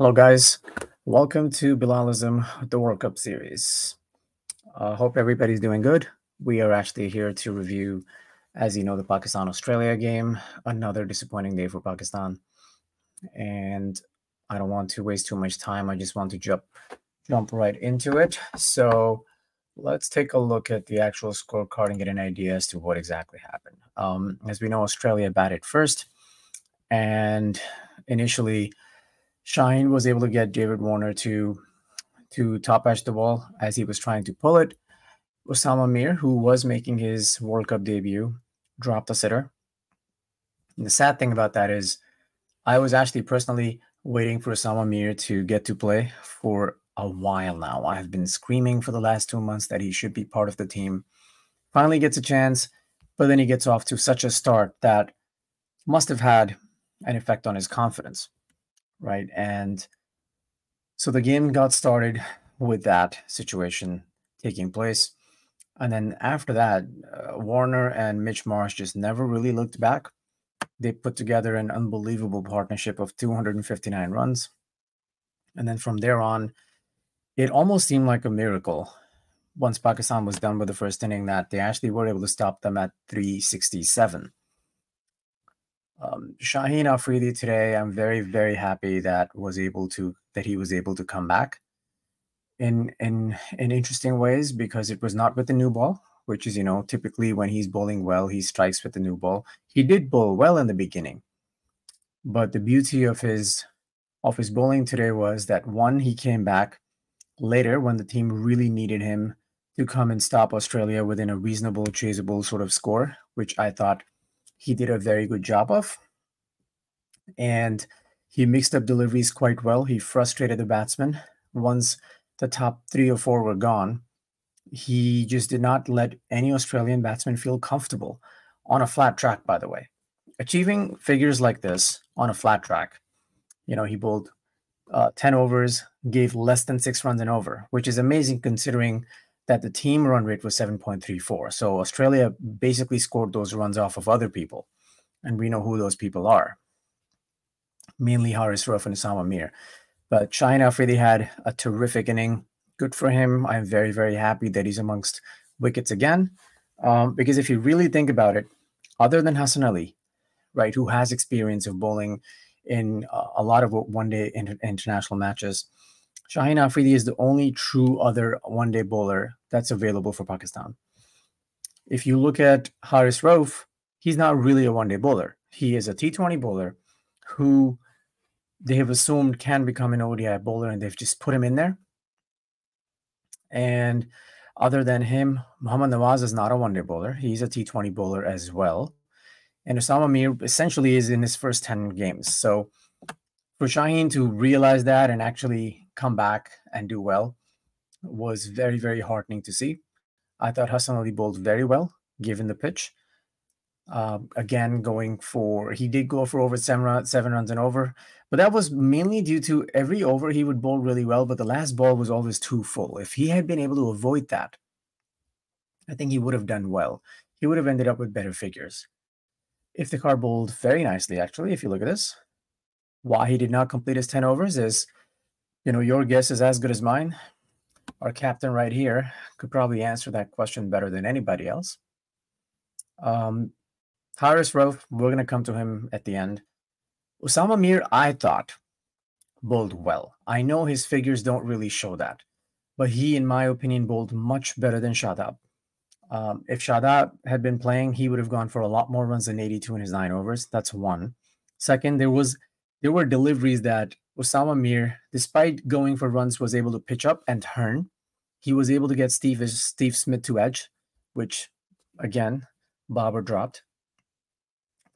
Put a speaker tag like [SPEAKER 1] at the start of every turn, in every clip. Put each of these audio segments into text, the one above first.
[SPEAKER 1] Hello, guys. Welcome to Bilalism, the World Cup series. Hope everybody's doing good. We are actually here to review, as you know, the Pakistan-Australia game. Another disappointing day for Pakistan. And I don't want to waste too much time. I just want to jump right into it. So let's take a look at the actual scorecard and get an idea as to what exactly happened. As we know, Australia batted first. And initially, Shine was able to get David Warner to top edge the ball as he was trying to pull it. Osama Mir, who was making his World Cup debut, dropped a sitter. And the sad thing about that is I was actually personally waiting for Osama Mir to get to play for a while now. I have been screaming for the last 2 months that he should be part of the team. Finally gets a chance, but then he gets off to such a start that must have had an effect on his confidence, right? And so the game got started with that situation taking place. And then after that, Warner and Mitch Marsh just never really looked back. They put together an unbelievable partnership of 259 runs. And then from there on, it almost seemed like a miracle once Pakistan was done with the first inning that they actually were able to stop them at 367. Shaheen Afridi today, I'm very, very happy that he was able to come back in interesting ways, because it was not with the new ball, which is, typically when he's bowling well, he strikes with the new ball. He did bowl well in the beginning, but the beauty of his bowling today was that, one, he came back later when the team really needed him to come and stop Australia within a reasonable, chaseable sort of score, which I thought he did a very good job of. And he mixed up deliveries quite well. He frustrated the batsmen. Once the top 3 or 4 were gone, he just did not let any Australian batsman feel comfortable on a flat track, by the way. Achieving figures like this on a flat track, he bowled 10 overs, gave less than 6 runs an over, which is amazing considering that the team run rate was 7.34. So Australia basically scored those runs off of other people. And we know who those people are. Mainly Haris Rauf and Osama Mir. But Shaheen Afridi had a terrific inning. Good for him. I'm very, very happy that he's amongst wickets again. Because if you really think about it, other than Hassan Ali, right, who has experience of bowling in a lot of one-day international matches, Shaheen Afridi is the only true other one-day bowler that's available for Pakistan. If you look at Haris Rauf, he's not really a one-day bowler. He is a T20 bowler who they have assumed can become an ODI bowler, and they've just put him in there. And other than him, Mohammad Nawaz is not a one-day bowler. He's a T20 bowler as well. And Osama Mir essentially is in his first 10 games. So for Shaheen to realize that and actually come back and do well was very, very heartening to see. I thought Hassan Ali bowled very well, given the pitch. Again, he did go for over 7 runs and over, but that was mainly due to every over he would bowl really well, but the last ball was always too full. If he had been able to avoid that, I think he would have done well. He would have ended up with better figures. Iftikhar bowled very nicely, actually, if you look at this. Why he did not complete his 10 overs is, your guess is as good as mine. Our captain right here could probably answer that question better than anybody else. Haris Rauf, we're going to come to him at the end. Osama Mir, I thought, bowled well. I know his figures don't really show that, but he, in my opinion, bowled much better than Shadab. If Shadab had been playing, he would have gone for a lot more runs than 82 in his 9 overs. That's one. Second, there were deliveries that Osama Mir, despite going for runs, was able to pitch up and turn. He was able to get Steve Smith to edge, which, again, Babar dropped.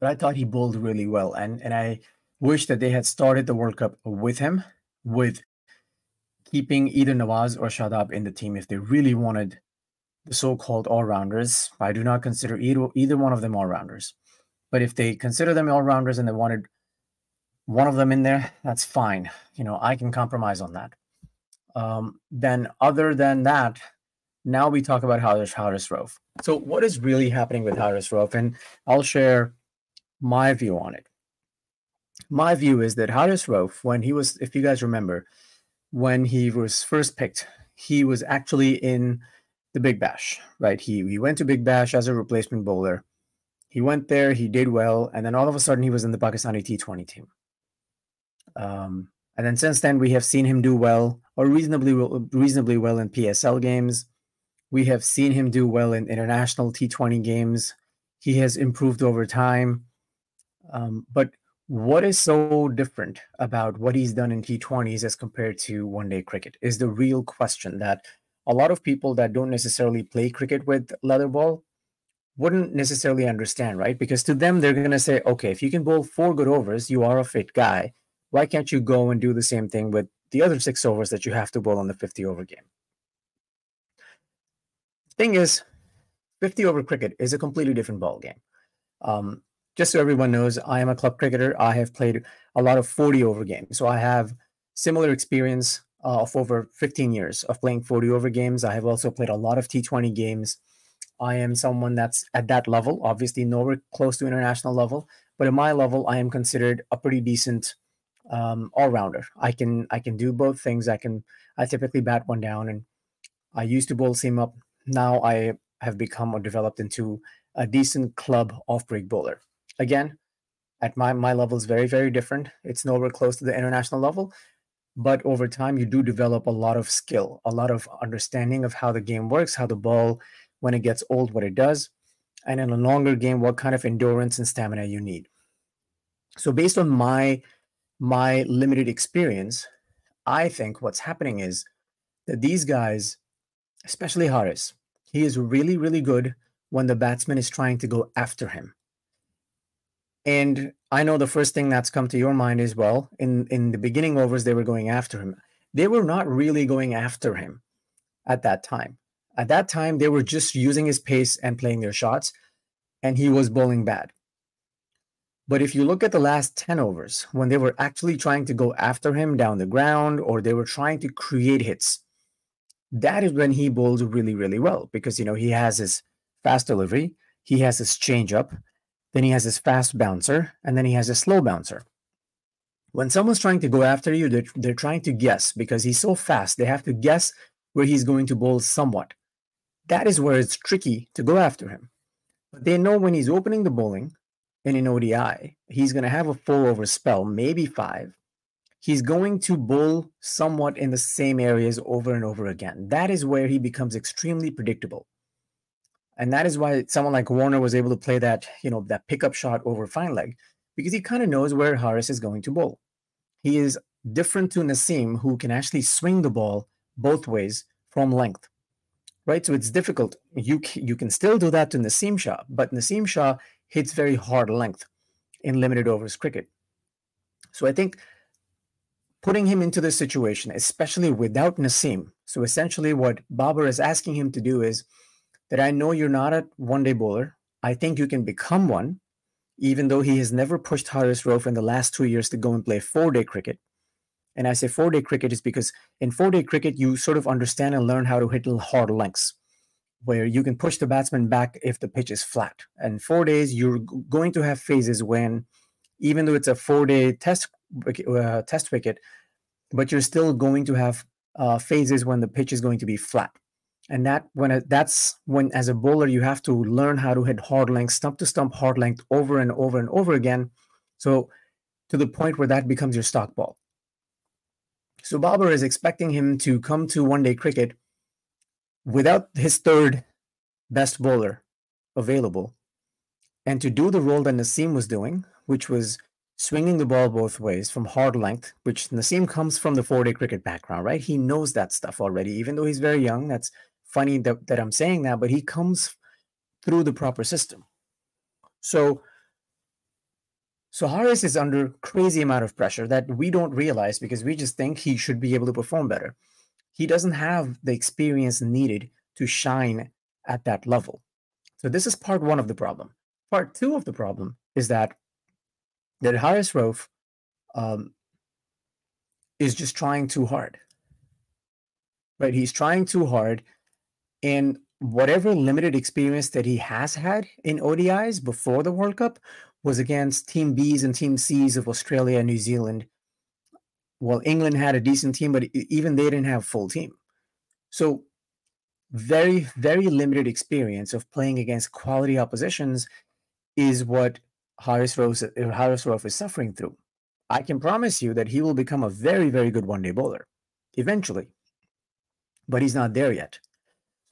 [SPEAKER 1] But I thought he bowled really well, and I wish that they had started the World Cup with him, with keeping either Nawaz or Shadab in the team if they really wanted the so-called all-rounders. I do not consider either one of them all-rounders. But if they consider them all-rounders and they wanted one of them in there, that's fine. I can compromise on that. Then other than that, now we talk about Haris Rauf. So what is really happening with Haris Rauf? And I'll share my view on it. My view is that Haris Rauf, when he was, if you guys remember, when he was first picked, he was actually in the Big Bash, right? He went to Big Bash as a replacement bowler. He went there, he did well, and then all of a sudden he was in the Pakistani T20 team. And then since then we have seen him do well, or reasonably well in PSL games. We have seen him do well in international T20 games. He has improved over time. But what is so different about what he's done in T20s as compared to one-day cricket is the real question that a lot of people that don't necessarily play cricket with leather ball wouldn't necessarily understand, right? Because to them, they're going to say, okay, if you can bowl 4 good overs, you are a fit guy. Why can't you go and do the same thing with the other 6 overs that you have to bowl on the 50-over game? Thing is, 50-over cricket is a completely different ball game. Just so everyone knows, I am a club cricketer. I have played a lot of 40-over games. So I have similar experience of over 15 years of playing 40-over games. I have also played a lot of T20 games. I am someone that's at that level, obviously nowhere close to international level, but at my level, I am considered a pretty decent all-rounder. I can do both things. I typically bat one down, and I used to bowl seam up. Now I have become or developed into a decent club off-break bowler. Again, at my level is very, very different. It's nowhere close to the international level, but over time you do develop a lot of skill, a lot of understanding of how the game works, how the ball, when it gets old, what it does, and in a longer game, what kind of endurance and stamina you need. So based on my limited experience, I think what's happening is that these guys, especially Haris, he is really, really good when the batsman is trying to go after him. And I know the first thing that's come to your mind is, well, in the beginning overs, they were going after him. They were not really going after him at that time. At that time, they were just using his pace and playing their shots, and he was bowling bad. But if you look at the last 10 overs, when they were actually trying to go after him down the ground, or they were trying to create hits, that is when he bowls really, really well, because, he has his fast delivery, he has his changeup, then he has his fast bouncer, and then he has a slow bouncer. When someone's trying to go after you, they're trying to guess, because he's so fast, they have to guess where he's going to bowl somewhat. That is where it's tricky to go after him. But they know when he's opening the bowling, and in ODI, he's going to have a 4-over spell, maybe 5. He's going to bowl somewhat in the same areas over and over again. That is where he becomes extremely predictable. And that is why someone like Warner was able to play that, that pickup shot over fine leg, because he kind of knows where Haris is going to bowl. He is different to Naseem, who can actually swing the ball both ways from length, right? So it's difficult. You can still do that to Naseem Shah, but Naseem Shah hits very hard length in limited overs cricket. So I think putting him into this situation, especially without Naseem, so essentially what Babar is asking him to do is that I know you're not a one-day bowler. I think you can become one, even though he has never pushed Haris Rauf in the last 2 years to go and play 4-day cricket. And I say 4-day cricket is because in 4-day cricket, you sort of understand and learn how to hit hard lengths, where you can push the batsman back if the pitch is flat. And 4 days, you're going to have phases when, even though it's a 4-day test wicket, but you're still going to have phases when the pitch is going to be flat. And that's when, as a bowler, you have to learn how to hit hard length, stump to stump hard length over and over and over again. So to the point where that becomes your stock ball. So Babar is expecting him to come to one-day cricket without his third best bowler available, and to do the role that Naseem was doing, which was swinging the ball both ways from hard length, which Naseem comes from the 4-day cricket background, right? He knows that stuff already, even though he's very young. That's funny that I'm saying that, but he comes through the proper system. So Haris is under crazy amount of pressure that we don't realize, because we just think he should be able to perform better. He doesn't have the experience needed to shine at that level. So this is part one of the problem. Part two of the problem is that Haris Rauf is just trying too hard. Right? He's trying too hard, and whatever limited experience that he has had in ODIs before the World Cup was against Team Bs and Team Cs of Australia and New Zealand. Well, England had a decent team, but even they didn't have a full team. So very, very limited experience of playing against quality oppositions is what Haris Rauf is suffering through. I can promise you that he will become a very, very good one-day bowler eventually, but he's not there yet.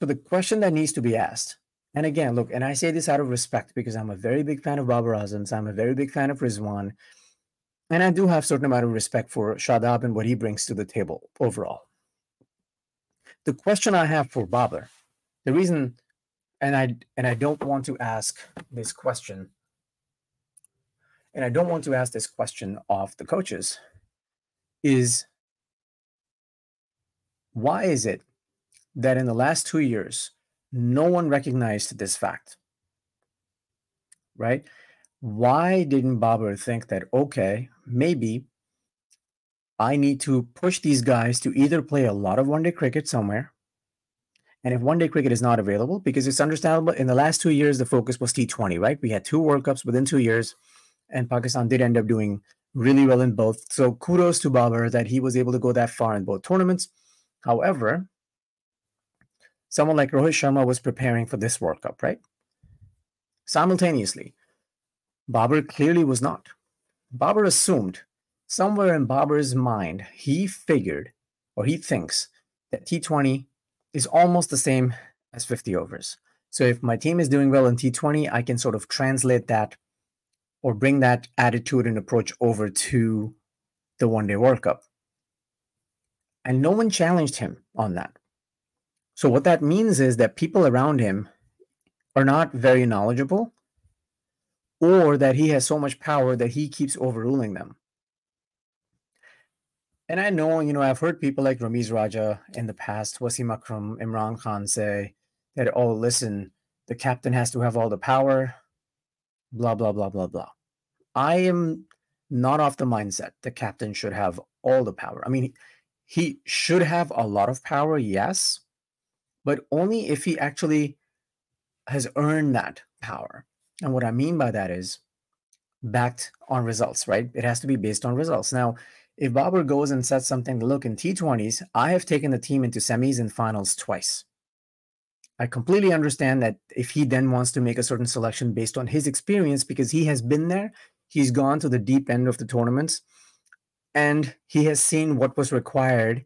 [SPEAKER 1] So the question that needs to be asked, and again, look, and I say this out of respect because I'm a very big fan of Babar Azam, I'm a very big fan of Rizwan, and I do have a certain amount of respect for Shadab and what he brings to the table overall. The question I have for Babar, the reason, and I don't want to ask this question, and I don't want to ask this question of the coaches, is why is it that in the last 2 years, no one recognized this fact, right? Why didn't Babar think that, okay, maybe I need to push these guys to either play a lot of one-day cricket somewhere, and if one-day cricket is not available, because it's understandable, in the last 2 years, the focus was T20, right? We had 2 World Cups within 2 years, and Pakistan did end up doing really well in both. So kudos to Babar that he was able to go that far in both tournaments. However, someone like Rohit Sharma was preparing for this World Cup, right? Simultaneously, Babar clearly was not. Babar assumed, somewhere in Babar's mind, he figured, or he thinks, that T20 is almost the same as 50 overs. So if my team is doing well in T20, I can sort of translate that or bring that attitude and approach over to the one-day World Cup. And no one challenged him on that. So what that means is that people around him are not very knowledgeable, or that he has so much power that he keeps overruling them. And I know, I've heard people like Ramiz Raja in the past, Wasim Akram, Imran Khan say that, oh, listen, the captain has to have all the power, blah, blah, blah, blah, blah. I am not of the mindset the captain should have all the power. I mean, he should have a lot of power, yes, but only if he actually has earned that power. And what I mean by that is backed on results, right? It has to be based on results. Now, if Babar goes and says something, look, in T20s, I have taken the team into semis and finals twice. I completely understand that if he then wants to make a certain selection based on his experience, because he has been there, he's gone to the deep end of the tournaments, and he has seen what was required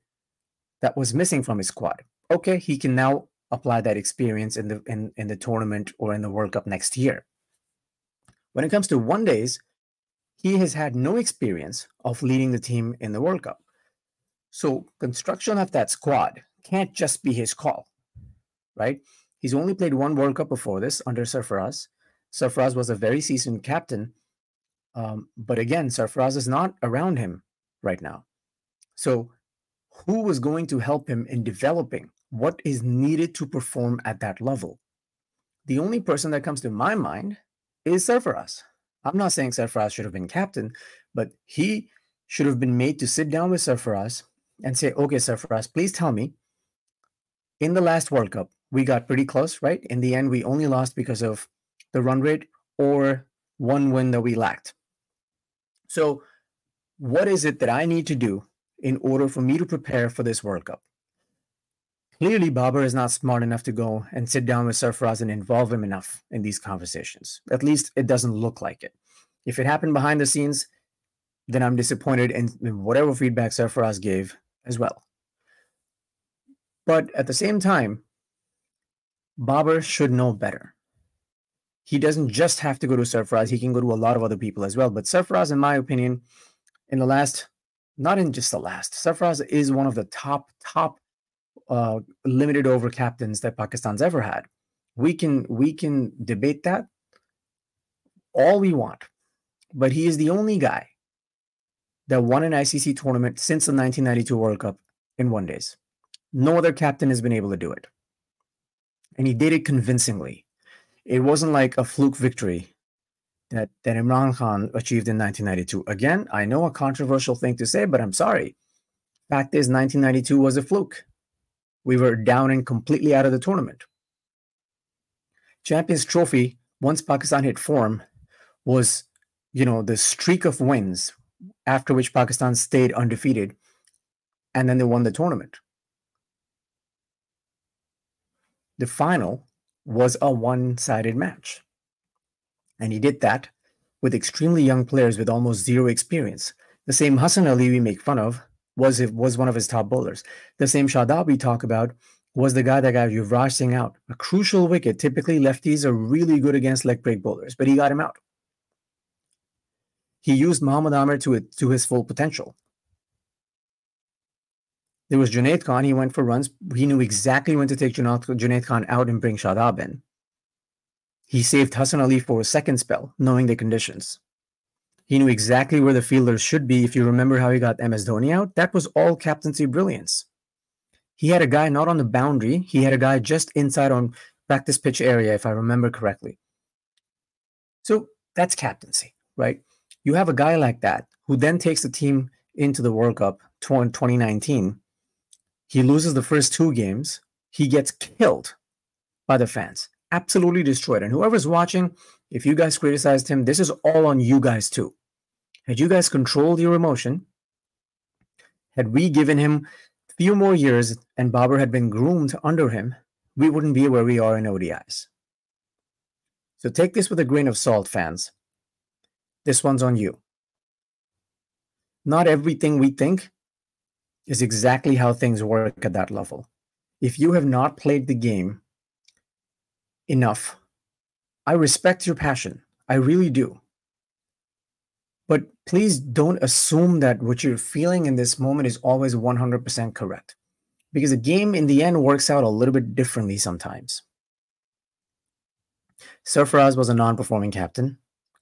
[SPEAKER 1] that was missing from his squad. Okay, he can now apply that experience in the tournament or in the World Cup next year. When it comes to one days, he has had no experience of leading the team in the World Cup. So construction of that squad can't just be his call, right? He's only played 1 World Cup before this under Sarfaraz. Sarfaraz was a very seasoned captain. But again, Sarfaraz is not around him right now. So who was going to help him in developing what is needed to perform at that level? The only person that comes to my mind is Sarfaraz. I'm not saying Sarfaraz should have been captain, but he should have been made to sit down with Sarfaraz and say, okay, Sarfaraz, please tell me, in the last World Cup, we got pretty close, right? In the end, we only lost because of the run rate or 1 win that we lacked. So what is it that I need to do in order for me to prepare for this World Cup? Clearly, Babar is not smart enough to go and sit down with Sarfaraz and involve him enough in these conversations. At least it doesn't look like it. If it happened behind the scenes, then I'm disappointed in whatever feedback Sarfaraz gave as well. But at the same time, Babar should know better. He doesn't just have to go to Sarfaraz. He can go to a lot of other people as well. But Sarfaraz, in my opinion, in the last, not in just the last, Sarfaraz is one of the top limited over captains that Pakistan's ever had. We can debate that all we want, but he is the only guy that won an ICC tournament since the 1992 World Cup in 1 days. No other captain has been able to do it, and he did it convincingly. It wasn't like a fluke victory that Imran Khan achieved in 1992. Again, I know a controversial thing to say, but I'm sorry. Fact is, 1992 was a fluke. We were down and completely out of the tournament. Champions Trophy, once Pakistan hit form, was the streak of wins after which Pakistan stayed undefeated, and then they won the tournament. The final was a one-sided match. And he did that with extremely young players with almost zero experience. The same Hassan Ali we make fun of was one of his top bowlers. The same Shadab we talk about was the guy that got Yuvraj Singh out. A crucial wicket. Typically, lefties are really good against leg break bowlers, but he got him out. He used Mohammad Amir to his full potential. There was Junaid Khan. He went for runs. He knew exactly when to take Junaid Khan out and bring Shadab in. He saved Hassan Ali for a second spell, knowing the conditions. He knew exactly where the fielders should be. If you remember how he got MS Dhoni out, that was all captaincy brilliance. He had a guy not on the boundary. He had a guy just inside on practice pitch area, if I remember correctly. So that's captaincy, right? You have a guy like that who then takes the team into the World Cup 2019. He loses the first two games. He gets killed by the fans. Absolutely destroyed. And whoever's watching, if you guys criticized him, this is all on you guys too. Had you guys controlled your emotion, had we given him a few more years and Babar had been groomed under him, we wouldn't be where we are in ODIs. So take this with a grain of salt, fans. This one's on you. Not everything we think is exactly how things work at that level. If you have not played the game enough, I respect your passion. I really do. But please don't assume that what you're feeling in this moment is always 100% correct. Because the game in the end works out a little bit differently sometimes. Sarfaraz was a non-performing captain.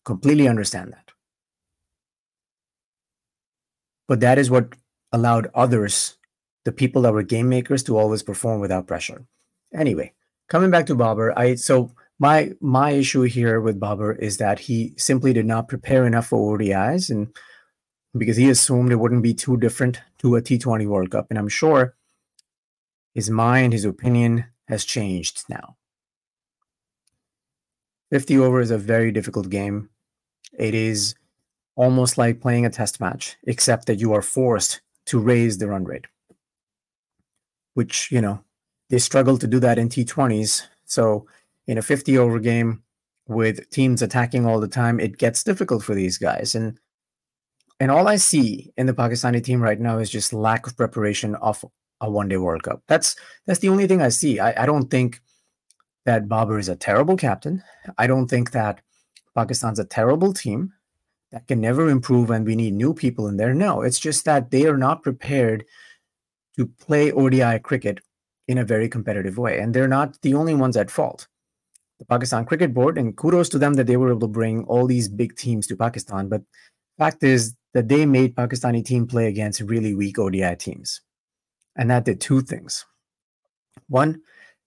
[SPEAKER 1] Completely understand that. But that is what allowed others, the people that were game makers, to always perform without pressure. Anyway, coming back to Babar, my issue here with Babar is that he simply did not prepare enough for ODIs, and because he assumed it wouldn't be too different to a T20 World Cup. And I'm sure his mind, his opinion has changed now. 50 over is a very difficult game. It is almost like playing a test match, except that you are forced to raise the run rate, which, they struggle to do that in T20s. So in a 50 over game with teams attacking all the time, it gets difficult for these guys. And all I see in the Pakistani team right now is just lack of preparation of a one-day World Cup. That's the only thing I see. I don't think that Babar is a terrible captain. I don't think that Pakistan's a terrible team that can never improve and we need new people in there. No, it's just that they are not prepared to play ODI cricket in a very competitive way. And they're not the only ones at fault. The Pakistan Cricket Board, and kudos to them that they were able to bring all these big teams to Pakistan. But fact is that they made Pakistani team play against really weak ODI teams. And that did two things. One,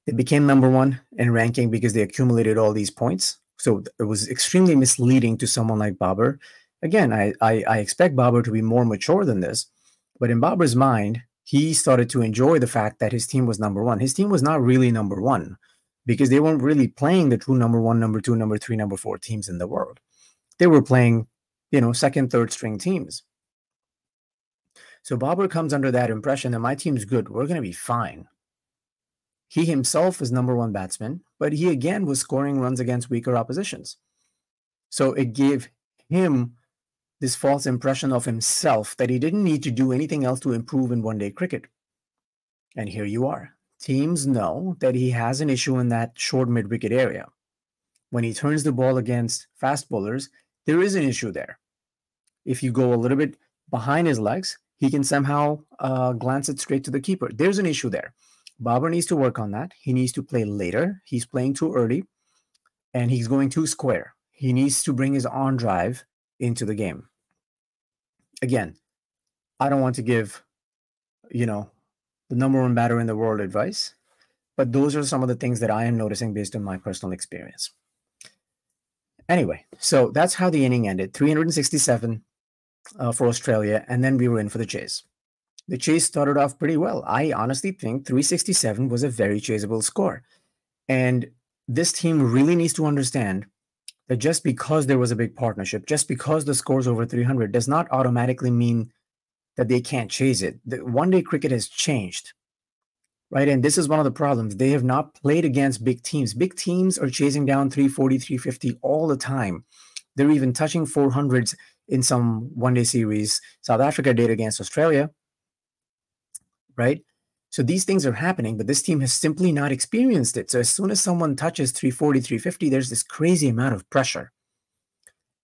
[SPEAKER 1] they became number one in ranking because they accumulated all these points. So it was extremely misleading to someone like Babar. Again, I expect Babar to be more mature than this. But in Babar's mind, he started to enjoy the fact that his team was number one. His team was not really number one because they weren't really playing the true number one, number two, number three, number four teams in the world. They were playing, second, third string teams. So Babar comes under that impression that my team's good. We're going to be fine. He himself is number one batsman, but he again was scoring runs against weaker oppositions. So it gave him this false impression of himself that he didn't need to do anything else to improve in one-day cricket. And here you are. Teams know that he has an issue in that short mid-wicket area. When he turns the ball against fast bowlers, there is an issue there. If you go a little bit behind his legs, he can somehow glance it straight to the keeper. There's an issue there. Babar needs to work on that. He needs to play later. He's playing too early, and he's going too square. He needs to bring his on drive into the game. Again, I don't want to give, the number one batter in the world advice, but those are some of the things that I am noticing based on my personal experience. Anyway, so that's how the inning ended. 367 for Australia, and then we were in for the chase. The chase started off pretty well. I honestly think 367 was a very chaseable score. And this team really needs to understand that just because there was a big partnership, just because the score's over 300 does not automatically mean that they can't chase it. The one-day cricket has changed, right? And this is one of the problems. They have not played against big teams. Big teams are chasing down 340, 350 all the time. They're even touching 400s in some one-day series. South Africa did against Australia, right? So these things are happening, but this team has simply not experienced it. So as soon as someone touches 340, 350, there's this crazy amount of pressure.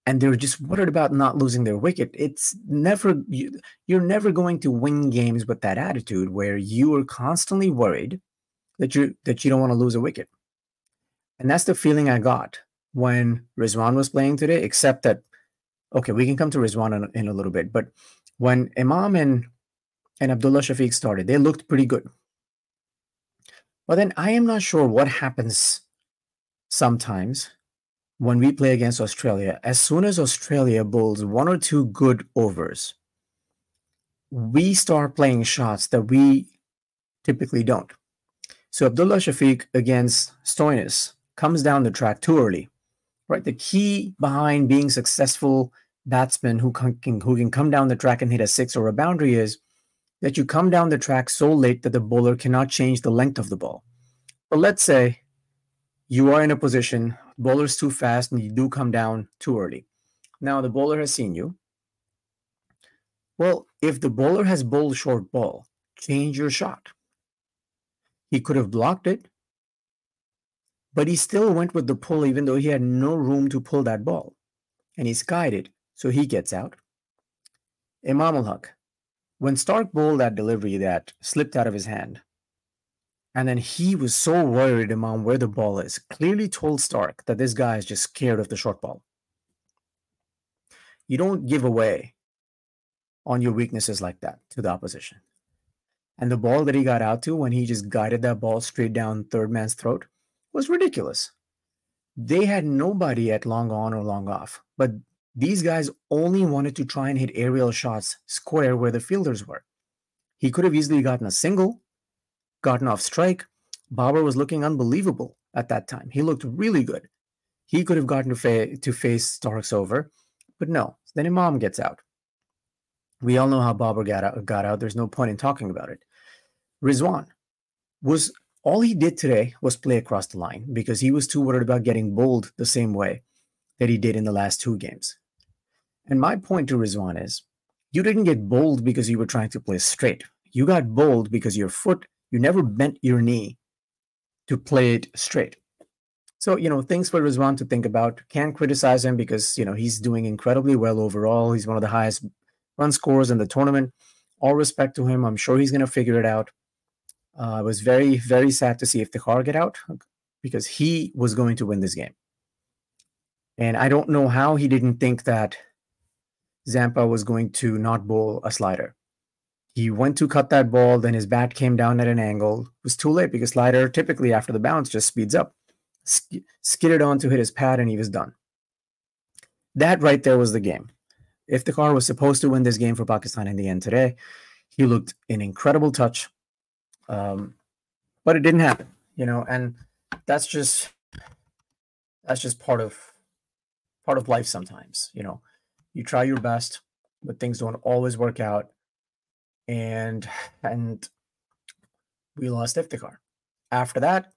[SPEAKER 1] And they're just worried about not losing their wicket. It's never, you're never going to win games with that attitude where you are constantly worried that you don't want to lose a wicket. And that's the feeling I got when Rizwan was playing today, except that, okay, we can come to Rizwan in a little bit, but when Imam and Abdullah Shafiq started, they looked pretty good. But then I am not sure what happens sometimes when we play against Australia. As soon as Australia bowls one or two good overs, we start playing shots that we typically don't. So Abdullah Shafiq against Stoinis comes down the track too early, right? The key behind being successful batsman who can come down the track and hit a six or a boundary is that you come down the track so late that the bowler cannot change the length of the ball. But let's say you are in a position, bowler's too fast, and you do come down too early. Now the bowler has seen you. Well, if the bowler has bowled short ball, change your shot. He could have blocked it, but he still went with the pull even though he had no room to pull that ball. And he's guided, so he gets out. Imam ul-Haq, when Stark bowled that delivery that slipped out of his hand, and then he was so worried Imam where the ball is, clearly told Stark that this guy is just scared of the short ball. You don't give away on your weaknesses like that to the opposition. And the ball that he got out to when he just guided that ball straight down third man's throat was ridiculous. They had nobody at long on or long off, but these guys only wanted to try and hit aerial shots square where the fielders were. He could have easily gotten a single, gotten off strike. Babar was looking unbelievable at that time. He looked really good. He could have gotten to face Starks over, but no. Then Imam gets out. We all know how Babar got out. There's no point in talking about it. Rizwan was all he did today was play across the line because he was too worried about getting bowled the same way that he did in the last two games. And my point to Rizwan is, you didn't get bowled because you were trying to play straight. You got bowled because you never bent your knee to play it straight. So, things for Rizwan to think about. Can't criticize him because, he's doing incredibly well overall. He's one of the highest run scorers in the tournament. All respect to him. I'm sure he's going to figure it out. I was very, very sad to see Iftikhar get out because he was going to win this game. And I don't know how he didn't think that Zampa was going to not bowl a slider. He went to cut that ball, then his bat came down at an angle. It was too late because slider typically after the bounce just speeds up. Skidded on to hit his pad and he was done. That right there was the game. Iftikhar was supposed to win this game for Pakistan in the end today. He looked an incredible touch. But it didn't happen, and that's just part of life sometimes. You try your best, but things don't always work out. And we lost Iftikhar. After that,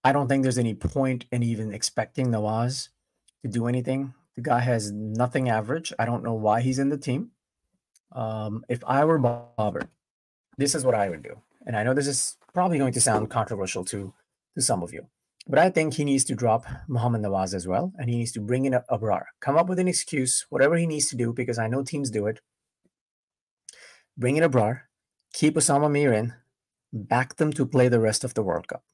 [SPEAKER 1] I don't think there's any point in even expecting Nawaz to do anything. The guy has nothing average. I don't know why he's in the team. If I were Babar, this is what I would do. And I know this is probably going to sound controversial to some of you, but I think he needs to drop Mohammad Nawaz as well. And he needs to bring in Abrar, come up with an excuse, whatever he needs to do, because I know teams do it. Bring in Abrar, keep Osama Mir in, back them to play the rest of the World Cup.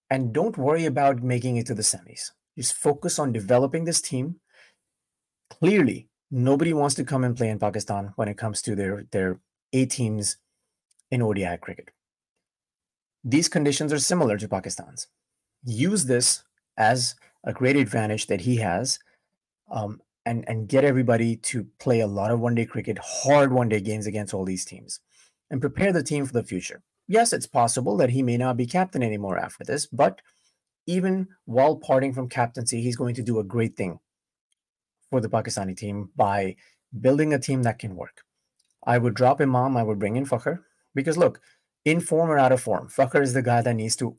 [SPEAKER 1] And don't worry about making it to the semis. Just focus on developing this team. Clearly, nobody wants to come and play in Pakistan when it comes to their A teams in ODI cricket. These conditions are similar to Pakistan's. Use this as a great advantage that he has, and get everybody to play a lot of one-day cricket, hard one-day games against all these teams, and prepare the team for the future. Yes, it's possible that he may not be captain anymore after this, but even while parting from captaincy, he's going to do a great thing for the Pakistani team by building a team that can work. I would drop Imam, I would bring in Fakhr, because look, in form or out of form, Fakhr is the guy that needs to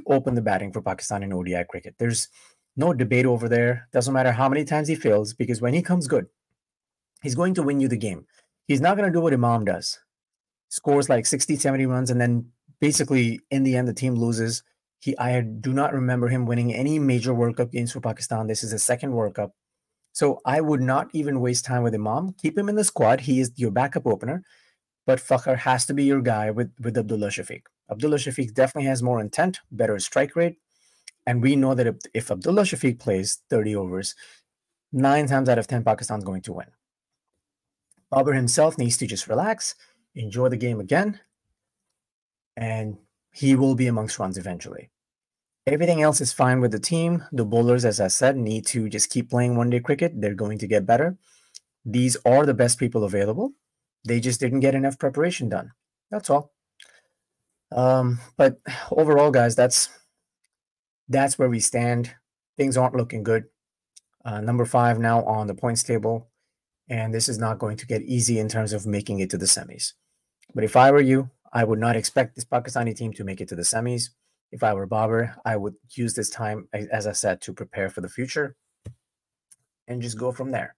[SPEAKER 1] open the batting for Pakistan in ODI cricket. There's no debate over there. Doesn't matter how many times he fails, because when he comes good, he's going to win you the game. He's not going to do what Imam does. Scores like 60, 70 runs, and then basically in the end, the team loses. I do not remember him winning any major World Cup games for Pakistan. This is his second World Cup. So I would not even waste time with Imam. Keep him in the squad. He is your backup opener. But Fakhr has to be your guy with Abdullah Shafiq. Abdullah Shafiq definitely has more intent, better strike rate. And we know that if Abdullah Shafiq plays 30 overs, 9 times out of 10, Pakistan's going to win. Babar himself needs to just relax, enjoy the game again, and he will be amongst runs eventually. Everything else is fine with the team. The bowlers, as I said, need to just keep playing one-day cricket. They're going to get better. These are the best people available. They just didn't get enough preparation done. That's all. But overall, guys, that's where we stand. Things aren't looking good. Number 5 now on the points table. And this is not going to get easy in terms of making it to the semis. But if I were you, I would not expect this Pakistani team to make it to the semis. If I were Babar, I would use this time, as I said, to prepare for the future and just go from there.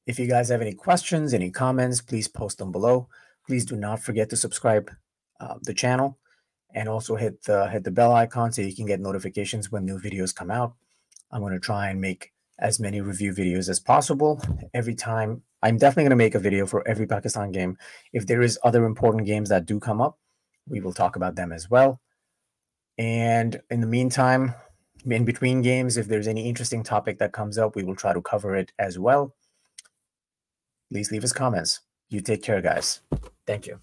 [SPEAKER 1] If you guys have any questions, any comments, please post them below. Please do not forget to subscribe the channel and also hit the bell icon so you can get notifications when new videos come out. I'm going to try and make as many review videos as possible every time. I'm definitely going to make a video for every Pakistan game. If there is other important games that do come up, we will talk about them as well. And in the meantime, in between games, if there's any interesting topic that comes up, we will try to cover it as well. Please leave us comments. You take care, guys. Thank you.